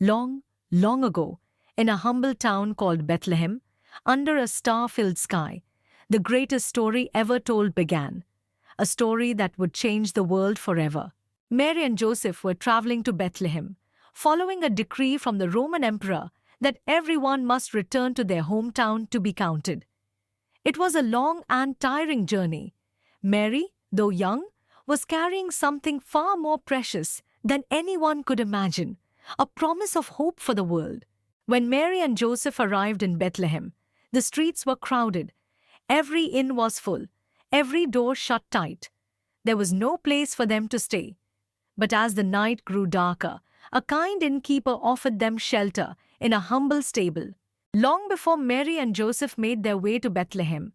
Long, long ago, in a humble town called Bethlehem, under a star-filled sky, the greatest story ever told began. A story that would change the world forever. Mary and Joseph were traveling to Bethlehem, following a decree from the Roman emperor that everyone must return to their hometown to be counted. It was a long and tiring journey. Mary, though young, was carrying something far more precious than anyone could imagine, a promise of hope for the world. When Mary and Joseph arrived in Bethlehem, the streets were crowded. Every inn was full, every door shut tight. There was no place for them to stay. But as the night grew darker, a kind innkeeper offered them shelter in a humble stable. Long before Mary and Joseph made their way to Bethlehem,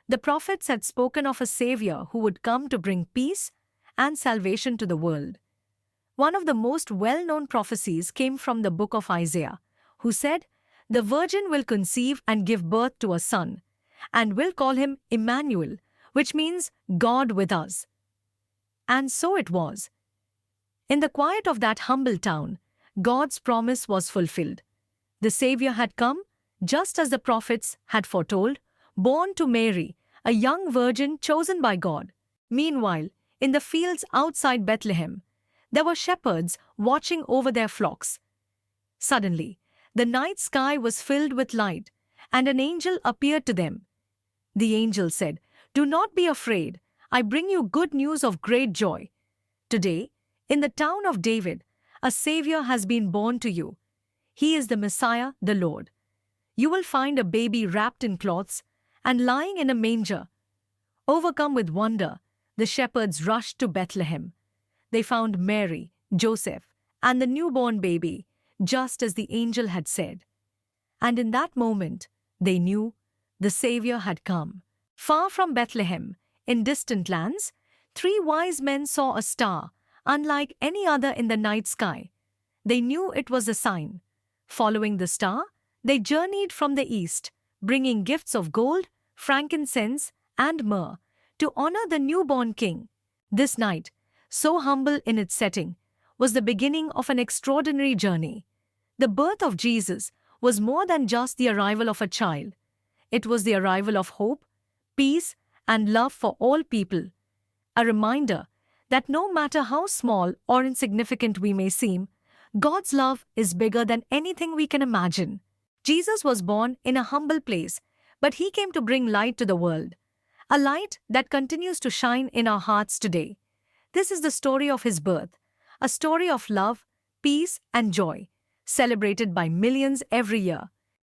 the prophets had spoken of a Savior who would come to bring peace and salvation to the world. One of the most well-known prophecies came from the book of Isaiah, who said, "The virgin will conceive and give birth to a son, and will call him Emmanuel," which means God with us. And so it was. In the quiet of that humble town, God's promise was fulfilled. The Savior had come, just as the prophets had foretold, born to Mary, a young virgin chosen by God. Meanwhile, in the fields outside Bethlehem, there were shepherds watching over their flocks. Suddenly, the night sky was filled with light, and an angel appeared to them. The angel said, "Do not be afraid, I bring you good news of great joy. Today, in the town of David, a Savior has been born to you. He is the Messiah, the Lord. You will find a baby wrapped in cloths and lying in a manger." Overcome with wonder, the shepherds rushed to Bethlehem. They found Mary, Joseph, and the newborn baby, just as the angel had said. And in that moment, they knew the Savior had come. Far from Bethlehem, in distant lands, 3 wise men saw a star, unlike any other in the night sky. They knew it was a sign. Following the star, they journeyed from the east, bringing gifts of gold, frankincense, and myrrh to honor the newborn king. This night, so humble in its setting, was the beginning of an extraordinary journey. The birth of Jesus was more than just the arrival of a child. It was the arrival of hope, peace, and love for all people. A reminder that no matter how small or insignificant we may seem, God's love is bigger than anything we can imagine. Jesus was born in a humble place, but he came to bring light to the world. A light that continues to shine in our hearts today. This is the story of his birth, a story of love, peace, and joy, celebrated by millions every year.